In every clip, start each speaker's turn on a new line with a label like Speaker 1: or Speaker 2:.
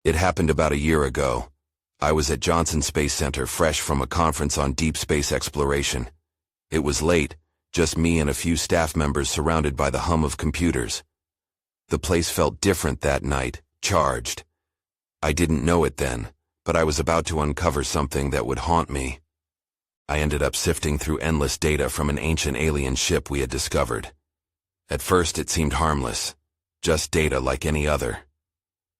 Speaker 1: It happened about a year ago. I was at Johnson Space Center fresh from a conference on deep space exploration. It was late, just me and a few staff members surrounded by the hum of computers. The place felt different that night, charged. I didn't know it then, but I was about to uncover something that would haunt me. I ended up sifting through endless data from an ancient alien ship we had discovered. At first it seemed harmless, just data like any other.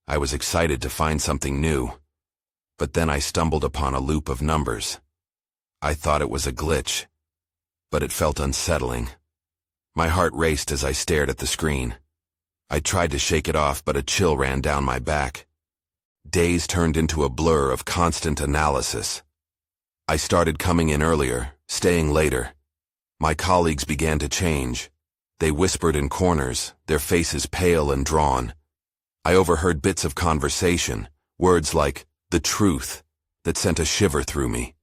Speaker 1: I was excited to find something new, but then I stumbled upon a loop of numbers. I thought it was a glitch, but it felt unsettling. My heart raced as I stared at the screen. I tried to shake it off, but a chill ran down my back. Days turned into a blur of constant analysis. I started coming in earlier, staying later. My colleagues began to change. They whispered in corners, their faces pale and drawn. I overheard bits of conversation, words like, "the truth," that sent a shiver through me.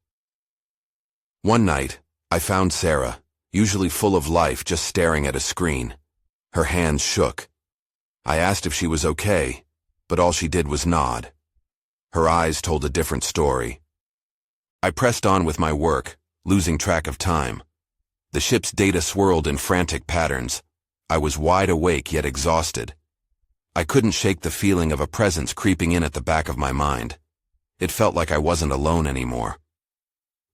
Speaker 1: One night, I found Sarah, usually full of life, just staring at a screen. Her hands shook. I asked if she was okay, but all she did was nod. Her eyes told a different story. I pressed on with my work, losing track of time. The ship's data swirled in frantic patterns. I was wide awake yet exhausted. I couldn't shake the feeling of a presence creeping in at the back of my mind. It felt like I wasn't alone anymore.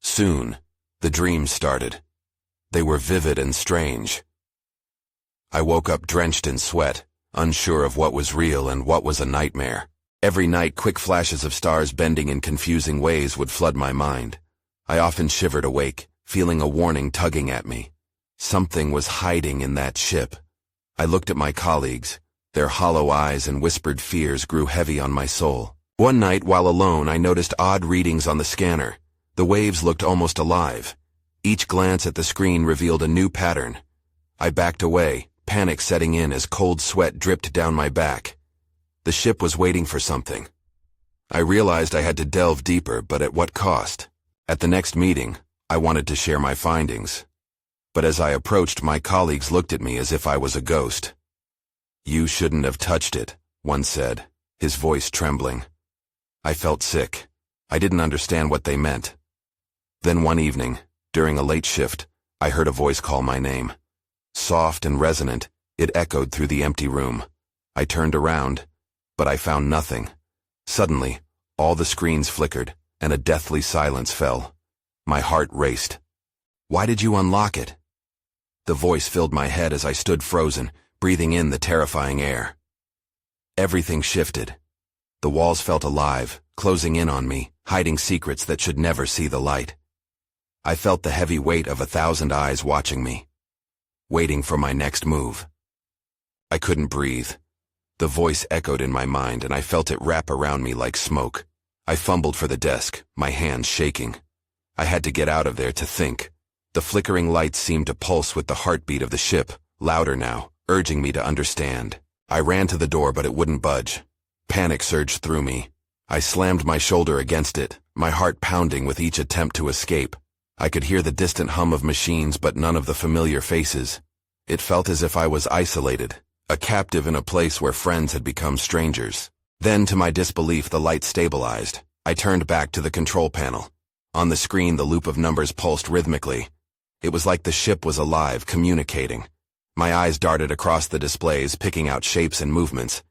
Speaker 1: Soon, the dreams started. They were vivid and strange. I woke up drenched in sweat, unsure of what was real and what was a nightmare. Every night, quick flashes of stars bending in confusing ways would flood my mind. I often shivered awake, feeling a warning tugging at me. Something was hiding in that ship. I looked at my colleagues. Their hollow eyes and whispered fears grew heavy on my soul. One night, while alone, I noticed odd readings on the scanner. The waves looked almost alive. Each glance at the screen revealed a new pattern. I backed away, panic setting in as cold sweat dripped down my back. The ship was waiting for something. I realized I had to delve deeper, but at what cost? At the next meeting, I wanted to share my findings. But as I approached, my colleagues looked at me as if I was a ghost. "You shouldn't have touched it," one said, his voice trembling. I felt sick. I didn't understand what they meant. Then one evening, during a late shift, I heard a voice call my name. Soft and resonant, it echoed through the empty room. I turned around, but I found nothing. Suddenly, all the screens flickered, and a deathly silence fell. My heart raced. "Why did you unlock it?" The voice filled my head as I stood frozen, breathing in the terrifying air. Everything shifted. The walls felt alive, closing in on me, hiding secrets that should never see the light. I felt the heavy weight of 1,000 eyes watching me, waiting for my next move. I couldn't breathe. The voice echoed in my mind, and I felt it wrap around me like smoke. I fumbled for the desk, my hands shaking. I had to get out of there to think. The flickering lights seemed to pulse with the heartbeat of the ship, louder now, urging me to understand. I ran to the door, but it wouldn't budge. Panic surged through me. I slammed my shoulder against it, my heart pounding with each attempt to escape. I could hear the distant hum of machines, but none of the familiar faces. It felt as if I was isolated, a captive in a place where friends had become strangers. Then, to my disbelief, the light stabilized. I turned back to the control panel. On the screen, the loop of numbers pulsed rhythmically. It was like the ship was alive, communicating. My eyes darted across the displays, picking out shapes and movements.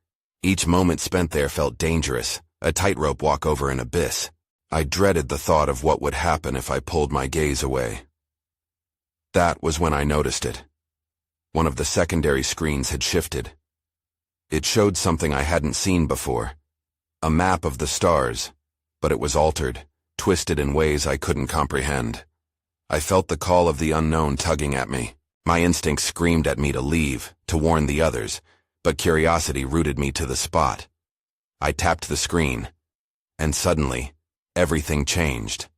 Speaker 1: Each moment spent there felt dangerous, a tightrope walk over an abyss. I dreaded the thought of what would happen if I pulled my gaze away. That was when I noticed it. One of the secondary screens had shifted. It showed something I hadn't seen before. A map of the stars, but it was altered, twisted in ways I couldn't comprehend. I felt the call of the unknown tugging at me. My instincts screamed at me to leave, to warn the others, but curiosity rooted me to the spot. I tapped the screen, and suddenly, everything changed.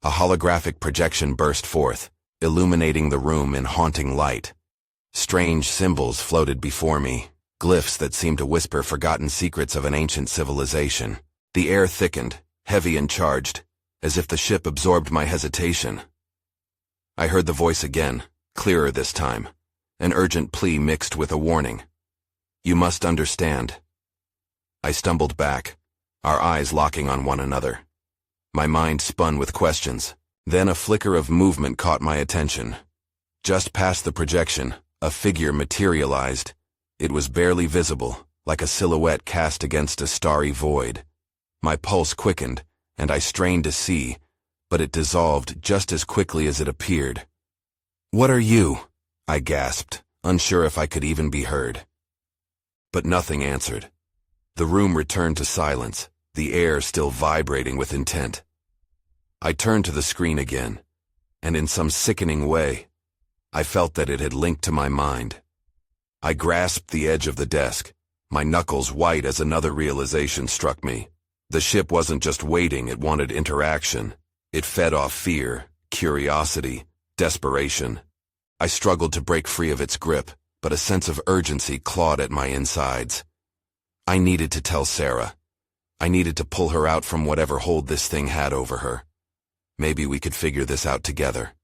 Speaker 1: A holographic projection burst forth, illuminating the room in haunting light. Strange symbols floated before me, glyphs that seemed to whisper forgotten secrets of an ancient civilization. The air thickened, heavy and charged, as if the ship absorbed my hesitation. I heard the voice again, clearer this time, an urgent plea mixed with a warning. "You must understand." I stumbled back, our eyes locking on one another. My mind spun with questions. Then a flicker of movement caught my attention. Just past the projection, a figure materialized. It was barely visible, like a silhouette cast against a starry void. My pulse quickened, and I strained to see, but it dissolved just as quickly as it appeared. "What are you?" I gasped, unsure if I could even be heard. But nothing answered. The room returned to silence, the air still vibrating with intent. I turned to the screen again, and in some sickening way, I felt that it had linked to my mind. I grasped the edge of the desk, my knuckles white as another realization struck me. The ship wasn't just waiting, it wanted interaction. It fed off fear, curiosity, desperation. I struggled to break free of its grip, but a sense of urgency clawed at my insides. I needed to tell Sarah. I needed to pull her out from whatever hold this thing had over her. Maybe we could figure this out together.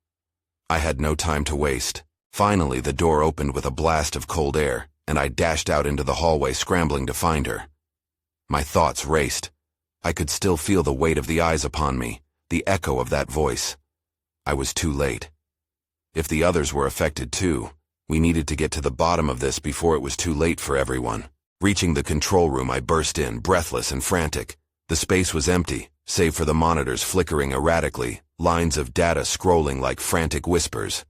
Speaker 1: I had no time to waste. Finally, the door opened with a blast of cold air, and I dashed out into the hallway, scrambling to find her. My thoughts raced. I could still feel the weight of the eyes upon me, the echo of that voice. I was too late. If the others were affected too, we needed to get to the bottom of this before it was too late for everyone. Reaching the control room, I burst in, breathless and frantic. The space was empty, save for the monitors flickering erratically, lines of data scrolling like frantic whispers.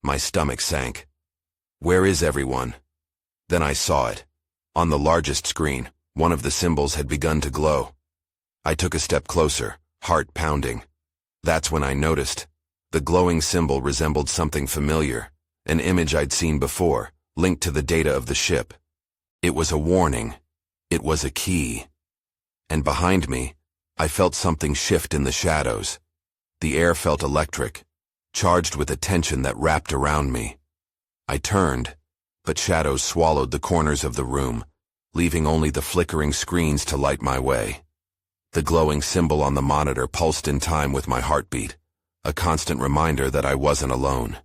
Speaker 1: My stomach sank. Where is everyone? Then I saw it. On the largest screen, one of the symbols had begun to glow. I took a step closer, heart pounding. That's when I noticed. The glowing symbol resembled something familiar, an image I'd seen before, linked to the data of the ship. It was a warning. It was a key. And behind me, I felt something shift in the shadows. The air felt electric, charged with a tension that wrapped around me. I turned, but shadows swallowed the corners of the room, leaving only the flickering screens to light my way. The glowing symbol on the monitor pulsed in time with my heartbeat, a constant reminder that I wasn't alone.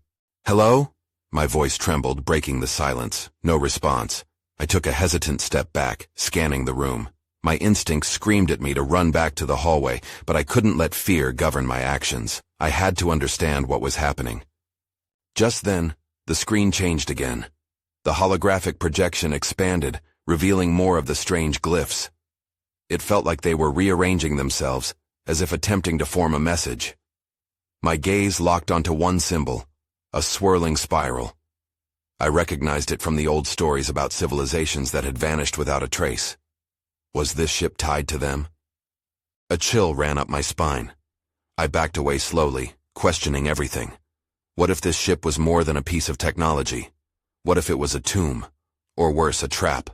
Speaker 1: "Hello?" My voice trembled, breaking the silence. No response. I took a hesitant step back, scanning the room. My instincts screamed at me to run back to the hallway, but I couldn't let fear govern my actions. I had to understand what was happening. Just then, the screen changed again. The holographic projection expanded, revealing more of the strange glyphs. It felt like they were rearranging themselves, as if attempting to form a message. My gaze locked onto one symbol, a swirling spiral. I recognized it from the old stories about civilizations that had vanished without a trace. Was this ship tied to them? A chill ran up my spine. I backed away slowly, questioning everything. What if this ship was more than a piece of technology? What if it was a tomb? Or worse, a trap?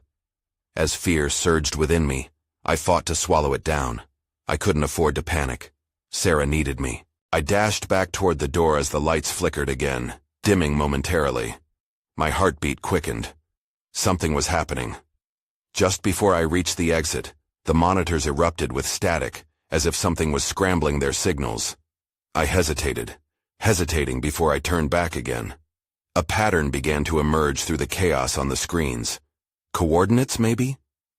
Speaker 1: As fear surged within me, I fought to swallow it down. I couldn't afford to panic. Sarah needed me. I dashed back toward the door as the lights flickered again, dimming momentarily. My heartbeat quickened. Something was happening. Just before I reached the exit, the monitors erupted with static, as if something was scrambling their signals. I hesitating before I turned back again. A pattern began to emerge through the chaos on the screens. Coordinates, maybe?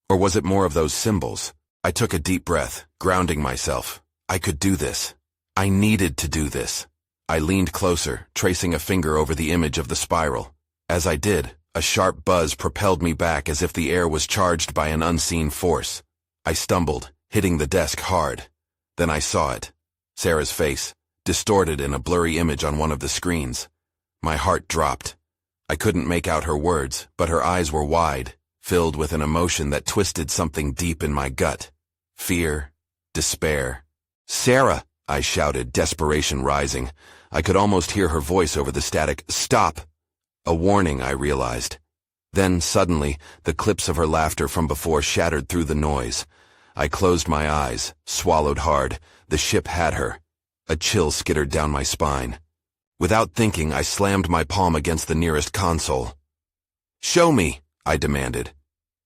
Speaker 1: Or was it more of those symbols? I took a deep breath, grounding myself. I could do this. I needed to do this. I leaned closer, tracing a finger over the image of the spiral. As I did, a sharp buzz propelled me back as if the air was charged by an unseen force. I stumbled, hitting the desk hard. Then I saw it. Sarah's face, distorted in a blurry image on one of the screens. My heart dropped. I couldn't make out her words, but her eyes were wide, filled with an emotion that twisted something deep in my gut. Fear, despair. "Sarah!" I shouted, desperation rising. I could almost hear her voice over the static. "Stop!" A warning, I realized. Then, suddenly, the clips of her laughter from before shattered through the noise. I closed my eyes, swallowed hard. The ship had her. A chill skittered down my spine. Without thinking, I slammed my palm against the nearest console. "Show me," I demanded.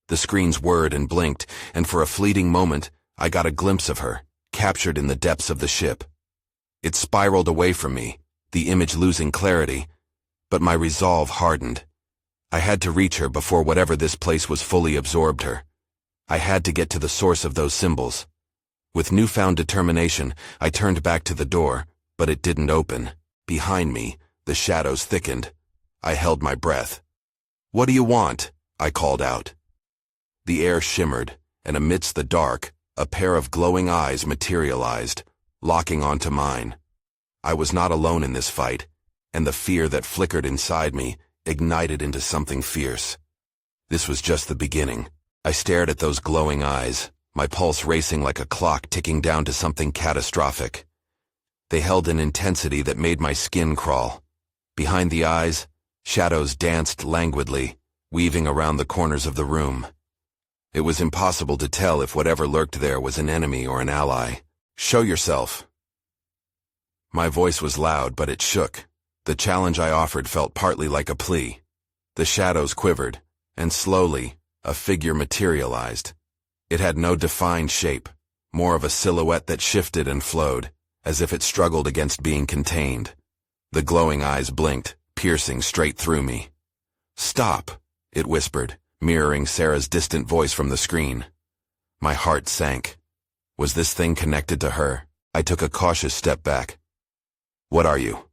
Speaker 1: The screens whirred and blinked, and for a fleeting moment, I got a glimpse of her, captured in the depths of the ship. It spiraled away from me, the image losing clarity, but my resolve hardened. I had to reach her before whatever this place was fully absorbed her. I had to get to the source of those symbols. With newfound determination, I turned back to the door, but it didn't open. Behind me, the shadows thickened. I held my breath. "What do you want?" I called out. The air shimmered, and amidst the dark, a pair of glowing eyes materialized, locking onto mine. I was not alone in this fight, and the fear that flickered inside me ignited into something fierce. This was just the beginning. I stared at those glowing eyes, my pulse racing like a clock ticking down to something catastrophic. They held an intensity that made my skin crawl. Behind the eyes, shadows danced languidly, weaving around the corners of the room. It was impossible to tell if whatever lurked there was an enemy or an ally. "Show yourself." My voice was loud, but it shook. The challenge I offered felt partly like a plea. The shadows quivered, and slowly, a figure materialized. It had no defined shape, more of a silhouette that shifted and flowed, as if it struggled against being contained. The glowing eyes blinked, piercing straight through me. "Stop," it whispered, mirroring Sarah's distant voice from the screen. My heart sank. Was this thing connected to her? I took a cautious step back. "What are you?"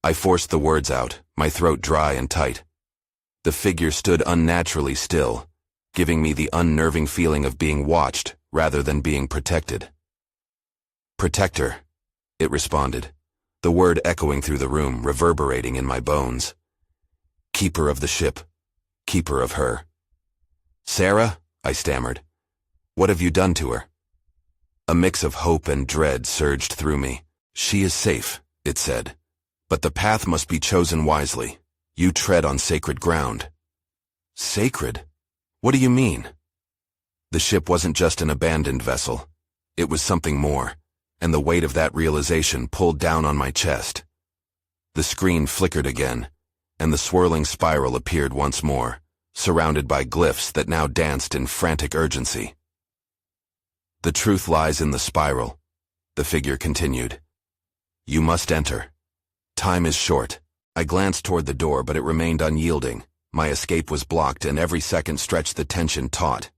Speaker 1: I forced the words out, my throat dry and tight. The figure stood unnaturally still, giving me the unnerving feeling of being watched rather than being protected. "Protector," it responded, the word echoing through the room, reverberating in my bones. "Keeper of the ship, keeper of her." "Sarah," I stammered, "what have you done to her?" A mix of hope and dread surged through me. "She is safe," it said, "but the path must be chosen wisely. You tread on sacred ground." "Sacred? What do you mean?" The ship wasn't just an abandoned vessel. It was something more, and the weight of that realization pulled down on my chest. The screen flickered again, and the swirling spiral appeared once more, surrounded by glyphs that now danced in frantic urgency. "The truth lies in the spiral," the figure continued. "You must enter. Time is short." I glanced toward the door, but it remained unyielding. My escape was blocked, and every second stretched the tension taut.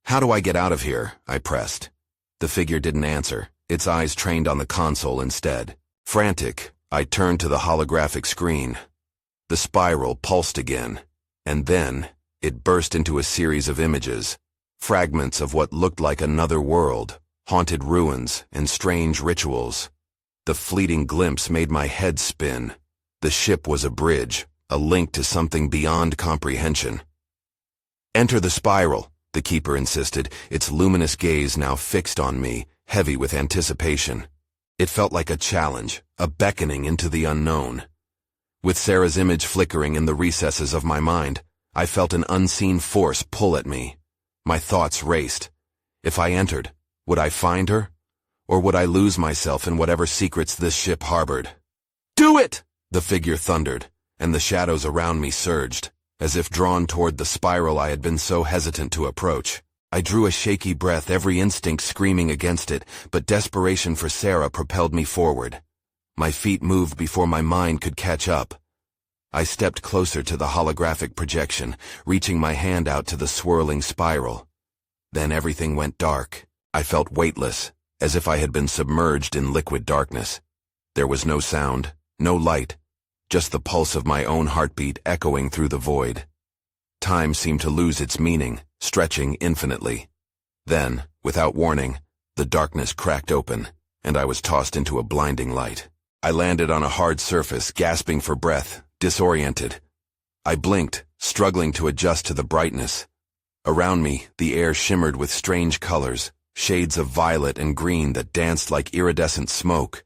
Speaker 1: "How do I get out of here?" I pressed. The figure didn't answer, its eyes trained on the console instead. Frantic, I turned to the holographic screen. The spiral pulsed again, and then it burst into a series of images, fragments of what looked like another world, haunted ruins, and strange rituals. The fleeting glimpse made my head spin. The ship was a bridge, a link to something beyond comprehension. "Enter the spiral," the keeper insisted, its luminous gaze now fixed on me, heavy with anticipation. It felt like a challenge, a beckoning into the unknown. With Sarah's image flickering in the recesses of my mind, I felt an unseen force pull at me. My thoughts raced. If I entered, would I find her? Or would I lose myself in whatever secrets this ship harbored? "Do it!" the figure thundered, and the shadows around me surged, as if drawn toward the spiral I had been so hesitant to approach. I drew a shaky breath, every instinct screaming against it, but desperation for Sarah propelled me forward. My feet moved before my mind could catch up. I stepped closer to the holographic projection, reaching my hand out to the swirling spiral. Then everything went dark. I felt weightless, as if I had been submerged in liquid darkness. There was no sound, no light, just the pulse of my own heartbeat echoing through the void. Time seemed to lose its meaning, stretching infinitely. Then, without warning, the darkness cracked open, and I was tossed into a blinding light. I landed on a hard surface, gasping for breath, disoriented. I blinked, struggling to adjust to the brightness. Around me, the air shimmered with strange colors, shades of violet and green that danced like iridescent smoke.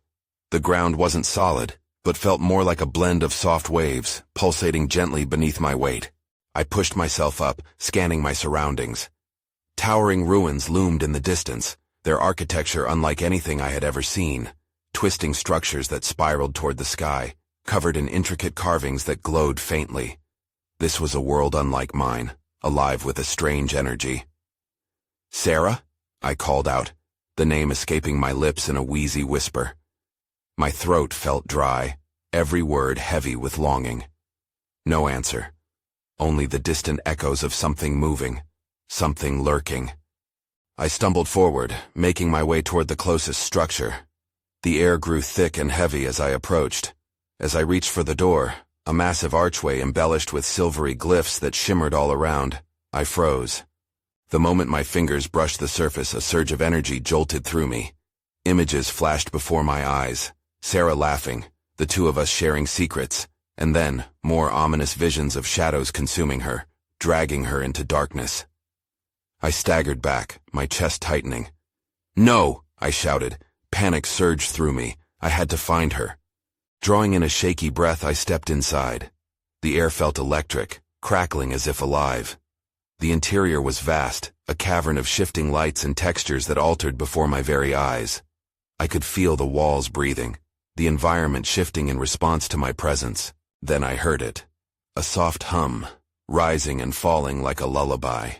Speaker 1: The ground wasn't solid, but felt more like a blend of soft waves, pulsating gently beneath my weight. I pushed myself up, scanning my surroundings. Towering ruins loomed in the distance, their architecture unlike anything I had ever seen. Twisting structures that spiraled toward the sky, covered in intricate carvings that glowed faintly. This was a world unlike mine, alive with a strange energy. "Sarah?" I called out, the name escaping my lips in a wheezy whisper. My throat felt dry, every word heavy with longing. No answer. Only the distant echoes of something moving, something lurking. I stumbled forward, making my way toward the closest structure. The air grew thick and heavy as I approached. As I reached for the door, a massive archway embellished with silvery glyphs that shimmered all around, I froze. The moment my fingers brushed the surface, a surge of energy jolted through me. Images flashed before my eyes, Sarah laughing, the two of us sharing secrets, and then more ominous visions of shadows consuming her, dragging her into darkness. I staggered back, my chest tightening. "No!" I shouted. Panic surged through me. I had to find her. Drawing in a shaky breath, I stepped inside. The air felt electric, crackling as if alive. The interior was vast, a cavern of shifting lights and textures that altered before my very eyes. I could feel the walls breathing, the environment shifting in response to my presence. Then I heard it. A soft hum, rising and falling like a lullaby.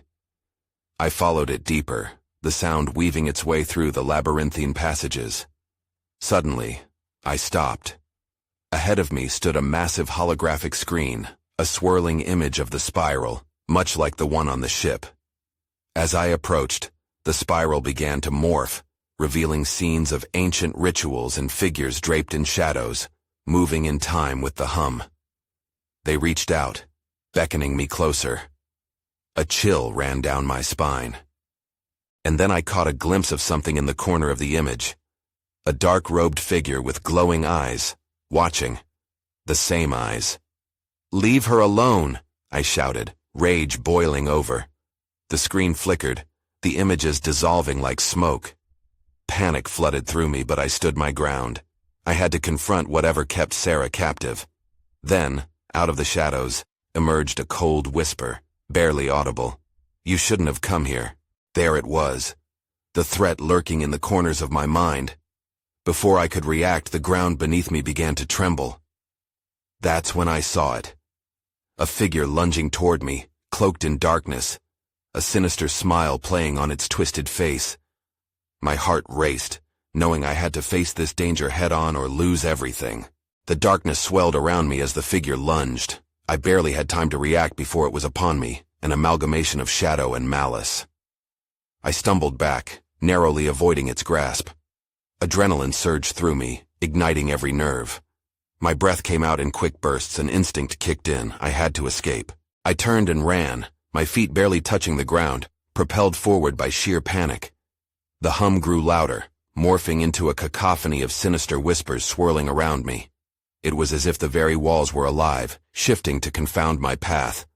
Speaker 1: I followed it deeper, the sound weaving its way through the labyrinthine passages. Suddenly, I stopped. Ahead of me stood a massive holographic screen, a swirling image of the spiral, much like the one on the ship. As I approached, the spiral began to morph, revealing scenes of ancient rituals and figures draped in shadows, moving in time with the hum. They reached out, beckoning me closer. A chill ran down my spine. And then I caught a glimpse of something in the corner of the image. A dark-robed figure with glowing eyes, watching. The same eyes. "Leave her alone!" I shouted, rage boiling over. The screen flickered, the images dissolving like smoke. Panic flooded through me, but I stood my ground. I had to confront whatever kept Sarah captive. Then, out of the shadows, emerged a cold whisper, barely audible. "You shouldn't have come here." There it was, the threat lurking in the corners of my mind. Before I could react, the ground beneath me began to tremble. That's when I saw it. A figure lunging toward me, cloaked in darkness, a sinister smile playing on its twisted face. My heart raced, knowing I had to face this danger head-on or lose everything. The darkness swelled around me as the figure lunged. I barely had time to react before it was upon me, an amalgamation of shadow and malice. I stumbled back, narrowly avoiding its grasp. Adrenaline surged through me, igniting every nerve. My breath came out in quick bursts, and instinct kicked in. I had to escape. I turned and ran, my feet barely touching the ground, propelled forward by sheer panic. The hum grew louder, morphing into a cacophony of sinister whispers swirling around me. It was as if the very walls were alive, shifting to confound my path.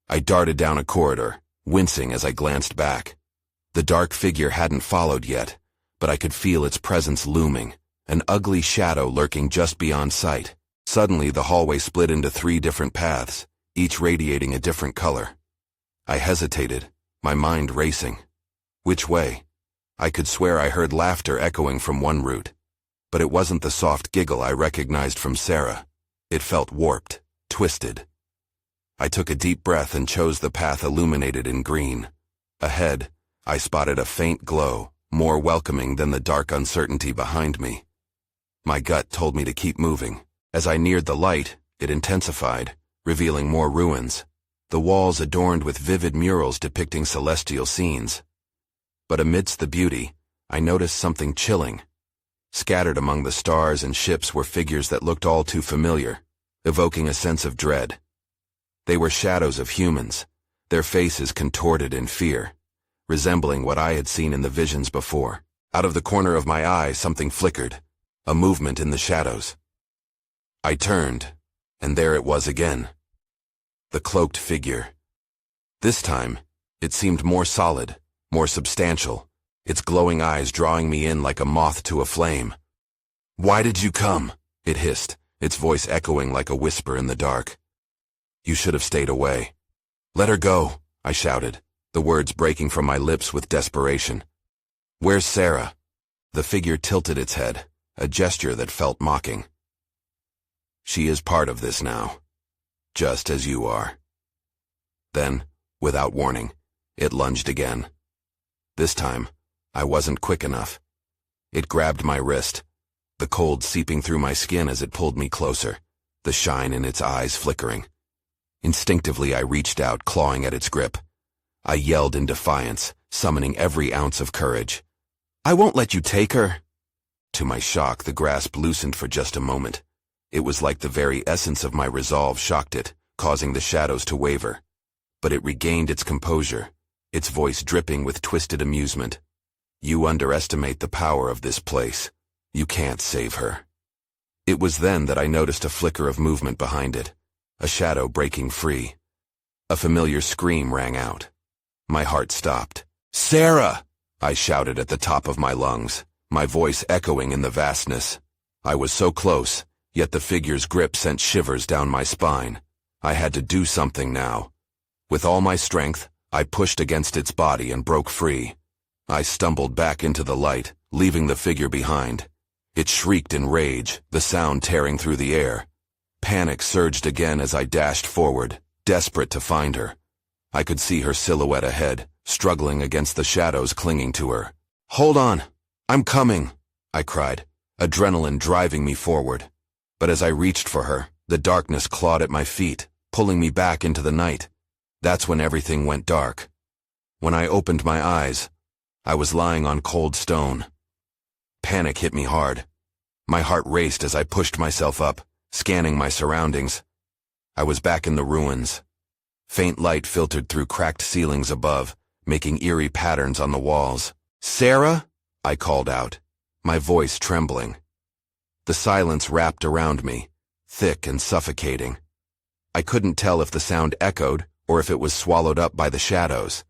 Speaker 1: I darted down a corridor, wincing as I glanced back. The dark figure hadn't followed yet, but I could feel its presence looming, an ugly shadow lurking just beyond sight. Suddenly, the hallway split into 3 different paths, each radiating a different color. I hesitated, my mind racing. Which way? I could swear I heard laughter echoing from one route, but it wasn't the soft giggle I recognized from Sarah. It felt warped, twisted. I took a deep breath and chose the path illuminated in green. Ahead, I spotted a faint glow, more welcoming than the dark uncertainty behind me. My gut told me to keep moving. As I neared the light, it intensified, revealing more ruins, the walls adorned with vivid murals depicting celestial scenes. But amidst the beauty, I noticed something chilling. Scattered among the stars and ships were figures that looked all too familiar, evoking a sense of dread. They were shadows of humans, their faces contorted in fear, resembling what I had seen in the visions before. Out of the corner of my eye, something flickered, a movement in the shadows. I turned, and there it was again. The cloaked figure. This time, it seemed more solid, more substantial, its glowing eyes drawing me in like a moth to a flame. "Why did you come?" it hissed, its voice echoing like a whisper in the dark. "You should have stayed away." "Let her go," I shouted, the words breaking from my lips with desperation. "Where's Sarah?" The figure tilted its head, a gesture that felt mocking. "She is part of this now, just as you are." Then, without warning, it lunged again. This time, I wasn't quick enough. It grabbed my wrist, the cold seeping through my skin as it pulled me closer, the shine in its eyes flickering. Instinctively, I reached out, clawing at its grip. I yelled in defiance, summoning every ounce of courage. "I won't let you take her." To my shock, the grasp loosened for just a moment. It was like the very essence of my resolve shocked it, causing the shadows to waver. But it regained its composure, its voice dripping with twisted amusement. "You underestimate the power of this place. You can't save her." It was then that I noticed a flicker of movement behind it, a shadow breaking free. A familiar scream rang out. My heart stopped. "Sarah!" I shouted at the top of my lungs, my voice echoing in the vastness. I was so close, yet the figure's grip sent shivers down my spine. I had to do something now. With all my strength, I pushed against its body and broke free. I stumbled back into the light, leaving the figure behind. It shrieked in rage, the sound tearing through the air. Panic surged again as I dashed forward, desperate to find her. I could see her silhouette ahead, struggling against the shadows clinging to her. "Hold on! I'm coming!" I cried, adrenaline driving me forward. But as I reached for her, the darkness clawed at my feet, pulling me back into the night. That's when everything went dark. When I opened my eyes, I was lying on cold stone. Panic hit me hard. My heart raced as I pushed myself up, scanning my surroundings. I was back in the ruins. Faint light filtered through cracked ceilings above, making eerie patterns on the walls. "Sarah?" I called out, my voice trembling. The silence wrapped around me, thick and suffocating. I couldn't tell if the sound echoed or if it was swallowed up by the shadows.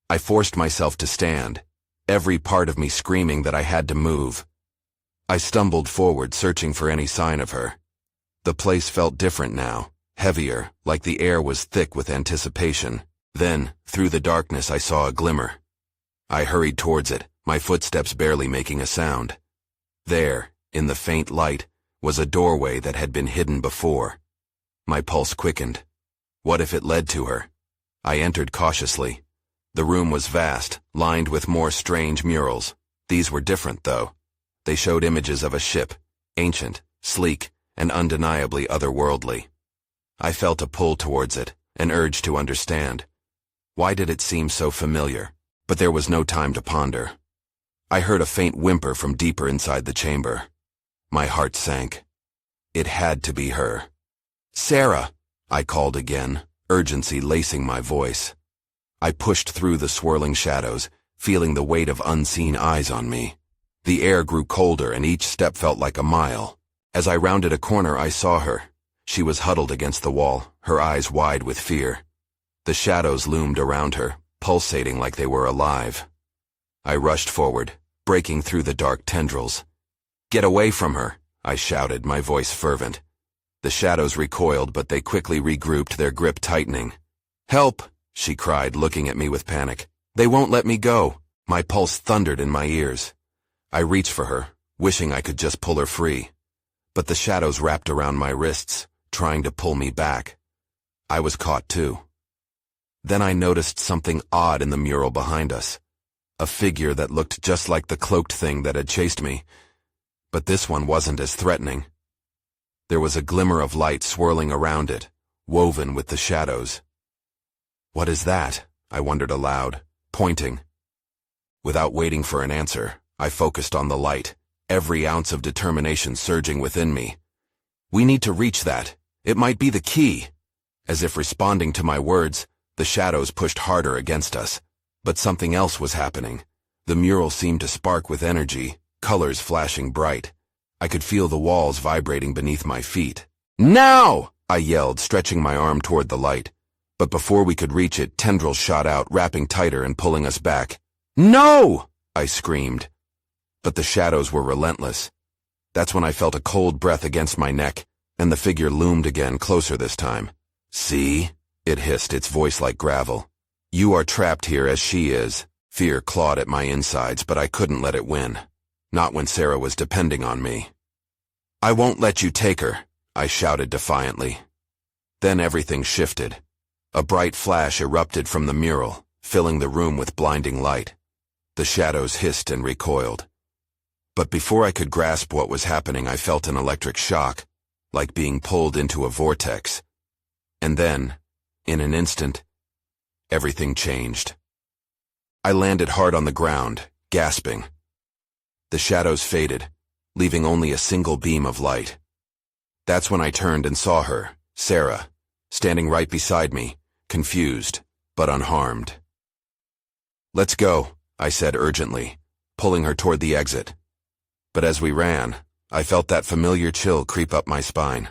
Speaker 1: I forced myself to stand, every part of me screaming that I had to move. I stumbled forward, searching for any sign of her. The place felt different now, heavier, like the air was thick with anticipation. Then, through the darkness, I saw a glimmer. I hurried towards it, my footsteps barely making a sound. There, in the faint light, was a doorway that had been hidden before. My pulse quickened. What if it led to her? I entered cautiously. The room was vast, lined with more strange murals. These were different, though. They showed images of a ship, ancient, sleek, and undeniably otherworldly. I felt a pull towards it, an urge to understand. Why did it seem so familiar? But there was no time to ponder. I heard a faint whimper from deeper inside the chamber. My heart sank. It had to be her. "Sarah!" I called again, urgency lacing my voice. I pushed through the swirling shadows, feeling the weight of unseen eyes on me. The air grew colder and each step felt like a mile. As I rounded a corner, I saw her. She was huddled against the wall, her eyes wide with fear. The shadows loomed around her, pulsating like they were alive. I rushed forward, breaking through the dark tendrils. "Get away from her!" I shouted, my voice fervent. The shadows recoiled, but they quickly regrouped, their grip tightening. "Help!" she cried, looking at me with panic. "They won't let me go!" My pulse thundered in my ears. I reached for her, wishing I could just pull her free. But the shadows wrapped around my wrists, trying to pull me back. I was caught too. Then I noticed something odd in the mural behind us. A figure that looked just like the cloaked thing that had chased me. But this one wasn't as threatening. There was a glimmer of light swirling around it, woven with the shadows. "What is that?" I wondered aloud, pointing. Without waiting for an answer, I focused on the light, every ounce of determination surging within me. "We need to reach that. It might be the key." As if responding to my words, the shadows pushed harder against us. But something else was happening. The mural seemed to spark with energy, colors flashing bright. I could feel the walls vibrating beneath my feet. "Now!" I yelled, stretching my arm toward the light. But before we could reach it, tendrils shot out, wrapping tighter and pulling us back. "No!" I screamed. But the shadows were relentless. That's when I felt a cold breath against my neck, and the figure loomed again, closer this time. "See?" it hissed, its voice like gravel. "You are trapped here as she is." Fear clawed at my insides, but I couldn't let it win. Not when Sarah was depending on me. "I won't let you take her," I shouted defiantly. Then everything shifted. A bright flash erupted from the mural, filling the room with blinding light. The shadows hissed and recoiled. But before I could grasp what was happening, I felt an electric shock, like being pulled into a vortex. And then, in an instant, everything changed. I landed hard on the ground, gasping. The shadows faded, leaving only a single beam of light. That's when I turned and saw her, Sarah, standing right beside me, confused, but unharmed. "Let's go," I said urgently, pulling her toward the exit. But as we ran, I felt that familiar chill creep up my spine.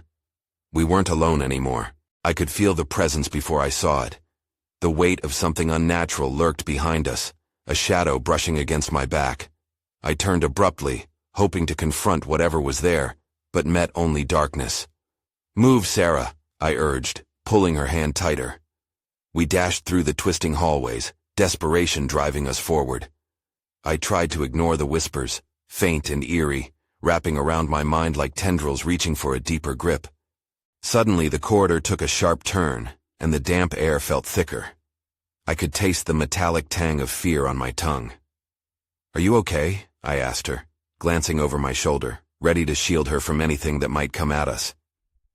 Speaker 1: We weren't alone anymore. I could feel the presence before I saw it. The weight of something unnatural lurked behind us, a shadow brushing against my back. I turned abruptly, hoping to confront whatever was there, but met only darkness. "Move, Sarah," I urged, pulling her hand tighter. We dashed through the twisting hallways, desperation driving us forward. I tried to ignore the whispers, faint and eerie, wrapping around my mind like tendrils reaching for a deeper grip. Suddenly the corridor took a sharp turn, and the damp air felt thicker. I could taste the metallic tang of fear on my tongue. "Are you okay?" I asked her, glancing over my shoulder, ready to shield her from anything that might come at us.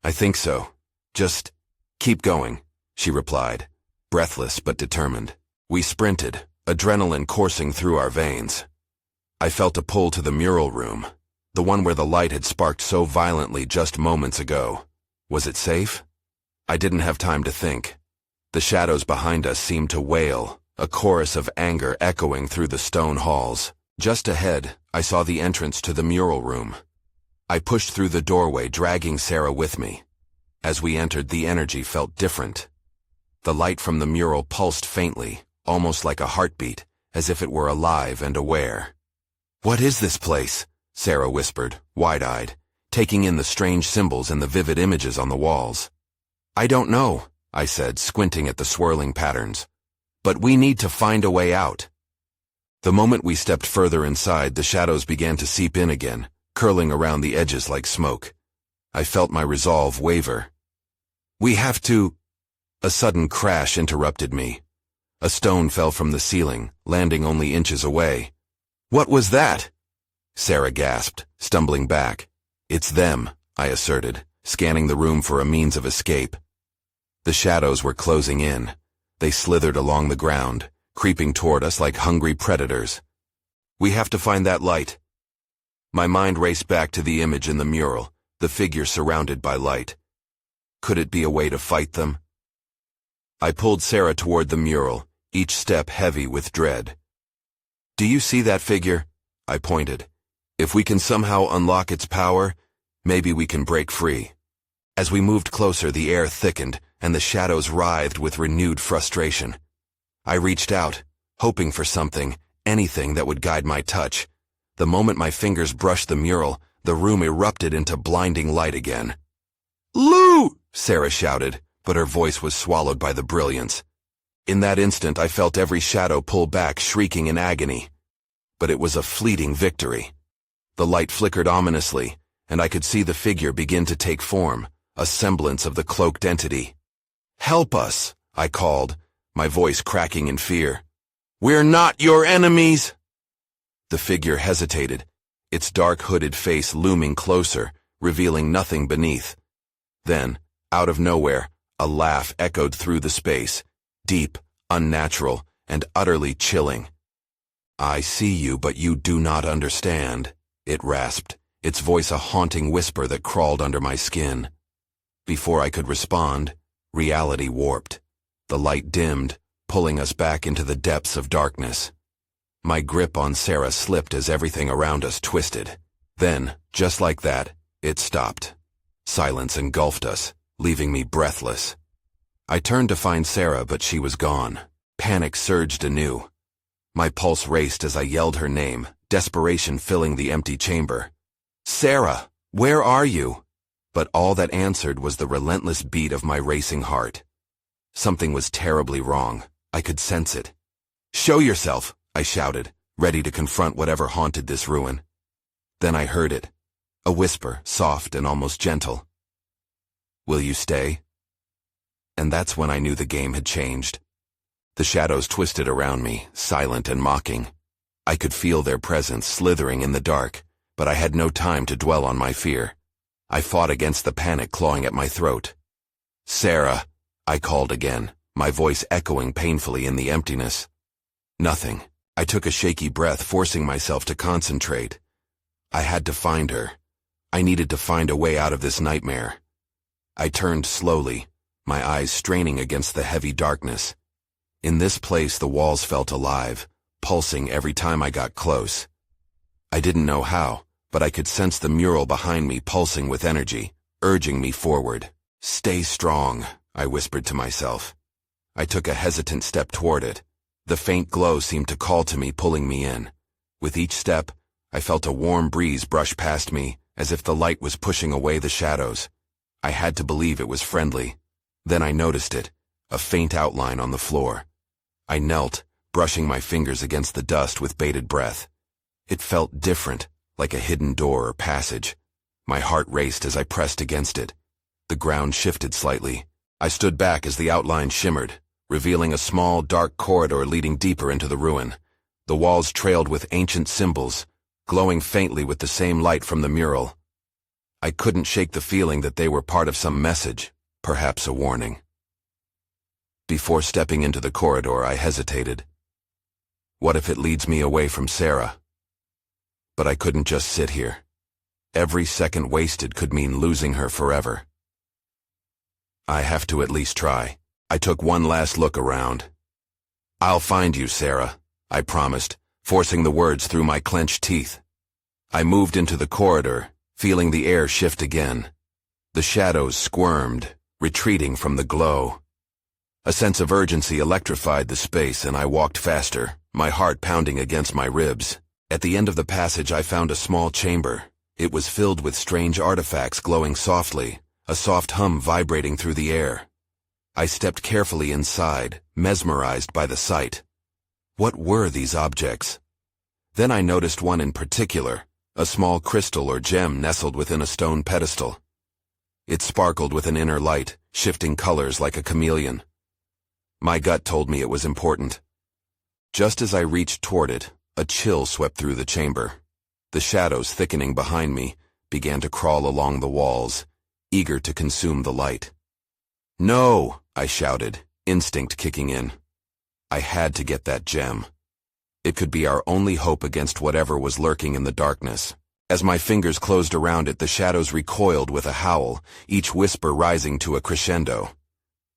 Speaker 1: "I think so. Just keep going," she replied, breathless but determined. We sprinted, adrenaline coursing through our veins. I felt a pull to the mural room, the one where the light had sparked so violently just moments ago. Was it safe? I didn't have time to think. The shadows behind us seemed to wail, a chorus of anger echoing through the stone halls. Just ahead, I saw the entrance to the mural room. I pushed through the doorway, dragging Sarah with me. As we entered, the energy felt different. The light from the mural pulsed faintly, almost like a heartbeat, as if it were alive and aware. "What is this place?" Sarah whispered, wide-eyed, taking in the strange symbols and the vivid images on the walls. "I don't know," I said, squinting at the swirling patterns. "But we need to find a way out." The moment we stepped further inside, the shadows began to seep in again, curling around the edges like smoke. I felt my resolve waver. "We have to—" A sudden crash interrupted me. A stone fell from the ceiling, landing only inches away. "What was that?" Sarah gasped, stumbling back. "It's them," I asserted, scanning the room for a means of escape. The shadows were closing in. They slithered along the ground, creeping toward us like hungry predators. "We have to find that light." My mind raced back to the image in the mural, the figure surrounded by light. Could it be a way to fight them? I pulled Sarah toward the mural, each step heavy with dread. "Do you see that figure?" I pointed. "If we can somehow unlock its power, maybe we can break free." As we moved closer, the air thickened, and the shadows writhed with renewed frustration. I reached out, hoping for something, anything that would guide my touch. The moment my fingers brushed the mural, the room erupted into blinding light again. "Lou!" Sarah shouted, but her voice was swallowed by the brilliance. In that instant, I felt every shadow pull back, shrieking in agony. But it was a fleeting victory. The light flickered ominously, and I could see the figure begin to take form, a semblance of the cloaked entity. "Help us!" I called, my voice cracking in fear. "We're not your enemies!" The figure hesitated, its dark hooded face looming closer, revealing nothing beneath. Then, out of nowhere, a laugh echoed through the space, deep, unnatural, and utterly chilling. "I see you, but you do not understand," it rasped, its voice a haunting whisper that crawled under my skin. Before I could respond, reality warped. The light dimmed, pulling us back into the depths of darkness. My grip on Sarah slipped as everything around us twisted. Then, just like that, it stopped. Silence engulfed us, leaving me breathless. I turned to find Sarah, but she was gone. Panic surged anew. My pulse raced as I yelled her name, desperation filling the empty chamber. "Sarah, where are you?" But all that answered was the relentless beat of my racing heart. Something was terribly wrong. I could sense it. "Show yourself," I shouted, ready to confront whatever haunted this ruin. Then I heard it. A whisper, soft and almost gentle. "Will you stay?" And that's when I knew the game had changed. The shadows twisted around me, silent and mocking. I could feel their presence slithering in the dark, but I had no time to dwell on my fear. I fought against the panic clawing at my throat. "Sarah," I called again, my voice echoing painfully in the emptiness. Nothing. I took a shaky breath, forcing myself to concentrate. I had to find her. I needed to find a way out of this nightmare. I turned slowly, my eyes straining against the heavy darkness. In this place, the walls felt alive, pulsing every time I got close. I didn't know how, but I could sense the mural behind me pulsing with energy, urging me forward. "Stay strong," I whispered to myself. I took a hesitant step toward it. The faint glow seemed to call to me, pulling me in. With each step, I felt a warm breeze brush past me, as if the light was pushing away the shadows. I had to believe it was friendly. Then I noticed it, a faint outline on the floor. I knelt, brushing my fingers against the dust with bated breath. It felt different, like a hidden door or passage. My heart raced as I pressed against it. The ground shifted slightly. I stood back as the outline shimmered, revealing a small, dark corridor leading deeper into the ruin. The walls trailed with ancient symbols, glowing faintly with the same light from the mural. I couldn't shake the feeling that they were part of some message, perhaps a warning. Before stepping into the corridor, I hesitated. What if it leads me away from Sarah? But I couldn't just sit here. Every second wasted could mean losing her forever. I have to at least try. I took one last look around. "I'll find you, Sarah," I promised, forcing the words through my clenched teeth. I moved into the corridor, feeling the air shift again. The shadows squirmed, retreating from the glow. A sense of urgency electrified the space, and I walked faster, my heart pounding against my ribs. At the end of the passage, I found a small chamber. It was filled with strange artifacts glowing softly, a soft hum vibrating through the air. I stepped carefully inside, mesmerized by the sight. What were these objects? Then I noticed one in particular, a small crystal or gem nestled within a stone pedestal. It sparkled with an inner light, shifting colors like a chameleon. My gut told me it was important. Just as I reached toward it, a chill swept through the chamber. The shadows thickening behind me began to crawl along the walls, eager to consume the light. "No!" I shouted, instinct kicking in. I had to get that gem. It could be our only hope against whatever was lurking in the darkness. As my fingers closed around it, the shadows recoiled with a howl, each whisper rising to a crescendo.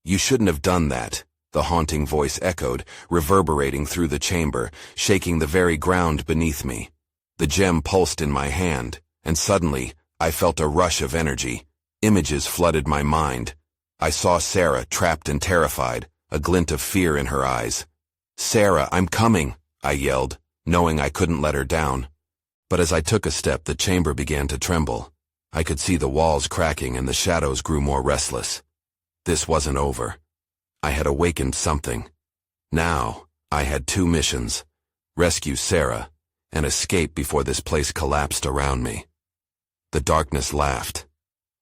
Speaker 1: "You shouldn't have done that," the haunting voice echoed, reverberating through the chamber, shaking the very ground beneath me. The gem pulsed in my hand, and suddenly, I felt a rush of energy. Images flooded my mind. I saw Sarah, trapped and terrified, a glint of fear in her eyes. "Sarah, I'm coming," I yelled, knowing I couldn't let her down. But as I took a step, the chamber began to tremble. I could see the walls cracking and the shadows grew more restless. This wasn't over. I had awakened something. Now, I had two missions: rescue Sarah and escape before this place collapsed around me. The darkness laughed.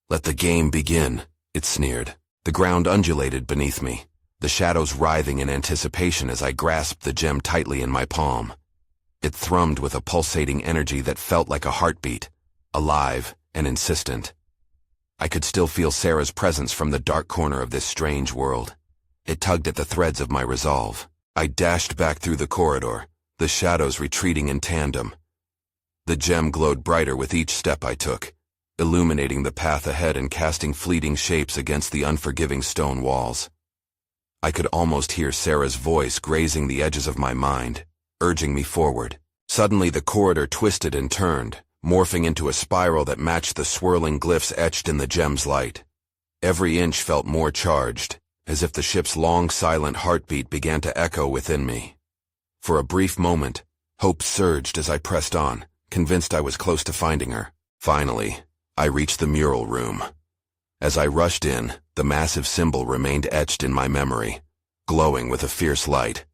Speaker 1: "Let the game begin," it sneered. The ground undulated beneath me, the shadows writhing in anticipation as I grasped the gem tightly in my palm. It thrummed with a pulsating energy that felt like a heartbeat, alive and insistent. I could still feel Sarah's presence from the dark corner of this strange world. It tugged at the threads of my resolve. I dashed back through the corridor, the shadows retreating in tandem. The gem glowed brighter with each step I took, illuminating the path ahead and casting fleeting shapes against the unforgiving stone walls. I could almost hear Sarah's voice grazing the edges of my mind, urging me forward. Suddenly the corridor twisted and turned, morphing into a spiral that matched the swirling glyphs etched in the gem's light. Every inch felt more charged, as if the ship's long, silent heartbeat began to echo within me. For a brief moment, hope surged as I pressed on, convinced I was close to finding her. Finally, I reached the mural room. As I rushed in, the massive symbol remained etched in my memory, glowing with a fierce light.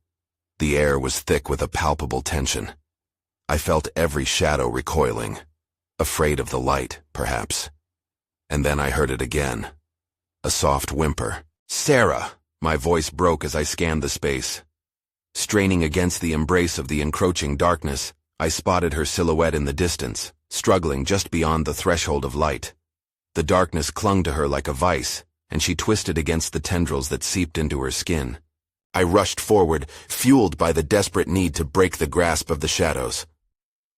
Speaker 1: The air was thick with a palpable tension. I felt every shadow recoiling, afraid of the light, perhaps. And then I heard it again. A soft whimper. "Sarah!" My voice broke as I scanned the space. Straining against the embrace of the encroaching darkness, I spotted her silhouette in the distance, struggling just beyond the threshold of light. The darkness clung to her like a vice, and she twisted against the tendrils that seeped into her skin. I rushed forward, fueled by the desperate need to break the grasp of the shadows.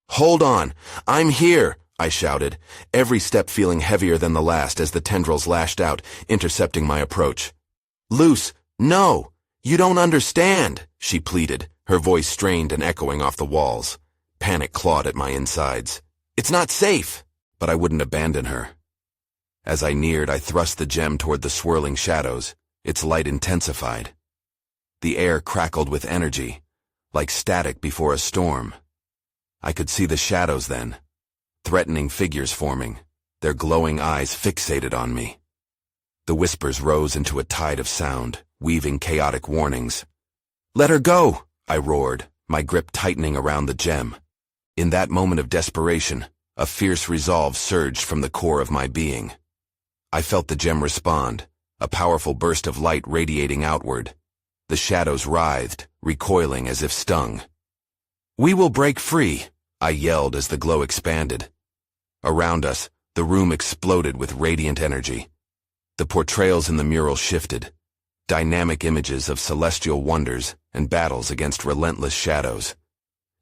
Speaker 1: "Hold on! I'm here!" I shouted, every step feeling heavier than the last as the tendrils lashed out, intercepting my approach. "Luce, no! You don't understand!" she pleaded, her voice strained and echoing off the walls. Panic clawed at my insides. "It's not safe!" But I wouldn't abandon her. As I neared, I thrust the gem toward the swirling shadows. Its light intensified. The air crackled with energy, like static before a storm. I could see the shadows then, threatening figures forming, their glowing eyes fixated on me. The whispers rose into a tide of sound, weaving chaotic warnings. "Let her go!" I roared, my grip tightening around the gem. In that moment of desperation, a fierce resolve surged from the core of my being. I felt the gem respond, a powerful burst of light radiating outward. The shadows writhed, recoiling as if stung. "We will break free!" I yelled as the glow expanded. Around us, the room exploded with radiant energy. The portrayals in the mural shifted, dynamic images of celestial wonders and battles against relentless shadows.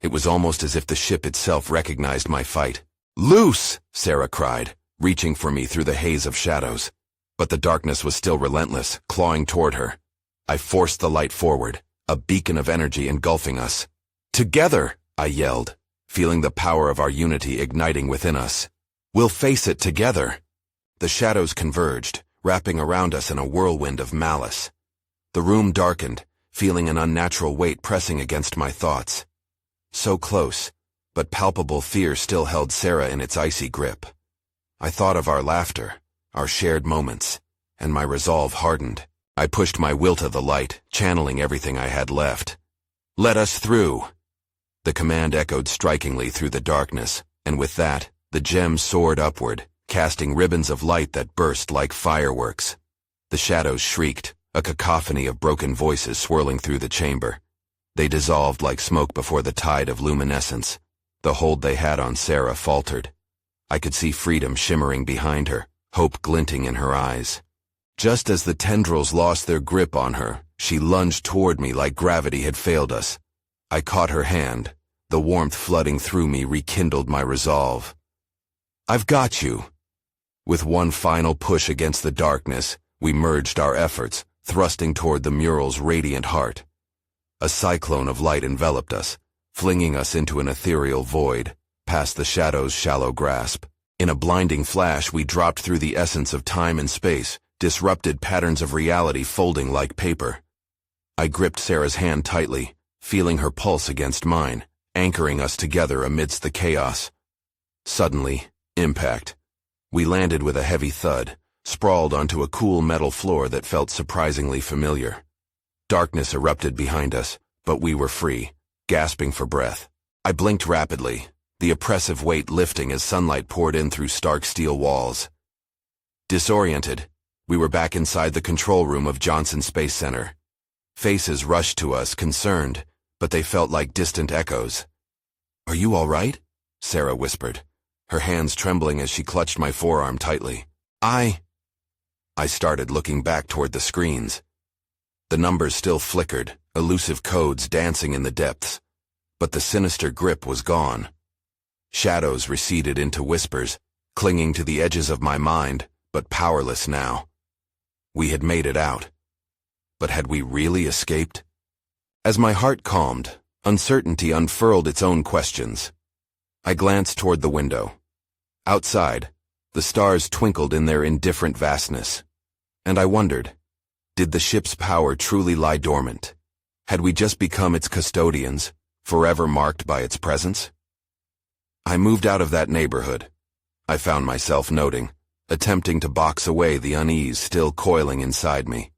Speaker 1: It was almost as if the ship itself recognized my fight. "Loose!" Sarah cried, reaching for me through the haze of shadows. But the darkness was still relentless, clawing toward her. I forced the light forward, a beacon of energy engulfing us. "Together!" I yelled, feeling the power of our unity igniting within us. "We'll face it together!" The shadows converged, wrapping around us in a whirlwind of malice. The room darkened, feeling an unnatural weight pressing against my thoughts. So close, but palpable fear still held Sarah in its icy grip. I thought of our laughter, our shared moments, and my resolve hardened. I pushed my will to the light, channeling everything I had left. "Let us through!" The command echoed strikingly through the darkness, and with that, the gem soared upward, casting ribbons of light that burst like fireworks. The shadows shrieked, a cacophony of broken voices swirling through the chamber. They dissolved like smoke before the tide of luminescence. The hold they had on Sarah faltered. I could see freedom shimmering behind her, hope glinting in her eyes. Just as the tendrils lost their grip on her, she lunged toward me like gravity had failed us. I caught her hand. The warmth flooding through me rekindled my resolve. "I've got you." With one final push against the darkness, we merged our efforts, thrusting toward the mural's radiant heart. A cyclone of light enveloped us, flinging us into an ethereal void, past the shadow's shallow grasp. In a blinding flash, we dropped through the essence of time and space, disrupted patterns of reality folding like paper. I gripped Sarah's hand tightly, feeling her pulse against mine, anchoring us together amidst the chaos. Suddenly, impact. We landed with a heavy thud, sprawled onto a cool metal floor that felt surprisingly familiar. Darkness erupted behind us, but we were free, gasping for breath. I blinked rapidly, the oppressive weight lifting as sunlight poured in through stark steel walls. Disoriented, we were back inside the control room of Johnson Space Center. Faces rushed to us, concerned, but they felt like distant echoes. "Are you all right?" Sarah whispered, her hands trembling as she clutched my forearm tightly. I started looking back toward the screens. The numbers still flickered, elusive codes dancing in the depths, but the sinister grip was gone. Shadows receded into whispers, clinging to the edges of my mind, but powerless now. We had made it out. But had we really escaped? As my heart calmed, uncertainty unfurled its own questions. I glanced toward the window. Outside, the stars twinkled in their indifferent vastness. And I wondered, did the ship's power truly lie dormant? Had we just become its custodians, forever marked by its presence? I moved out of that neighborhood, I found myself noting, attempting to box away the unease still coiling inside me.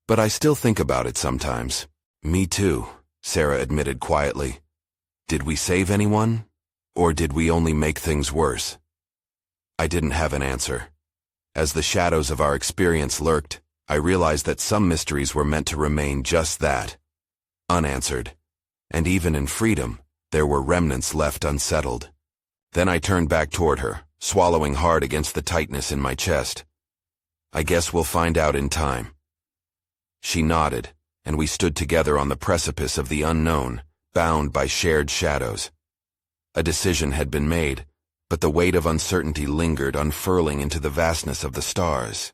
Speaker 1: But I still think about it sometimes. "Me too," Sarah admitted quietly. "Did we save anyone? Or did we only make things worse?" I didn't have an answer. As the shadows of our experience lurked, I realized that some mysteries were meant to remain just that, unanswered. And even in freedom, there were remnants left unsettled. Then I turned back toward her, swallowing hard against the tightness in my chest. I guess we'll find out in time. She nodded, and we stood together on the precipice of the unknown, bound by shared shadows. A decision had been made, but the weight of uncertainty lingered, unfurling into the vastness of the stars.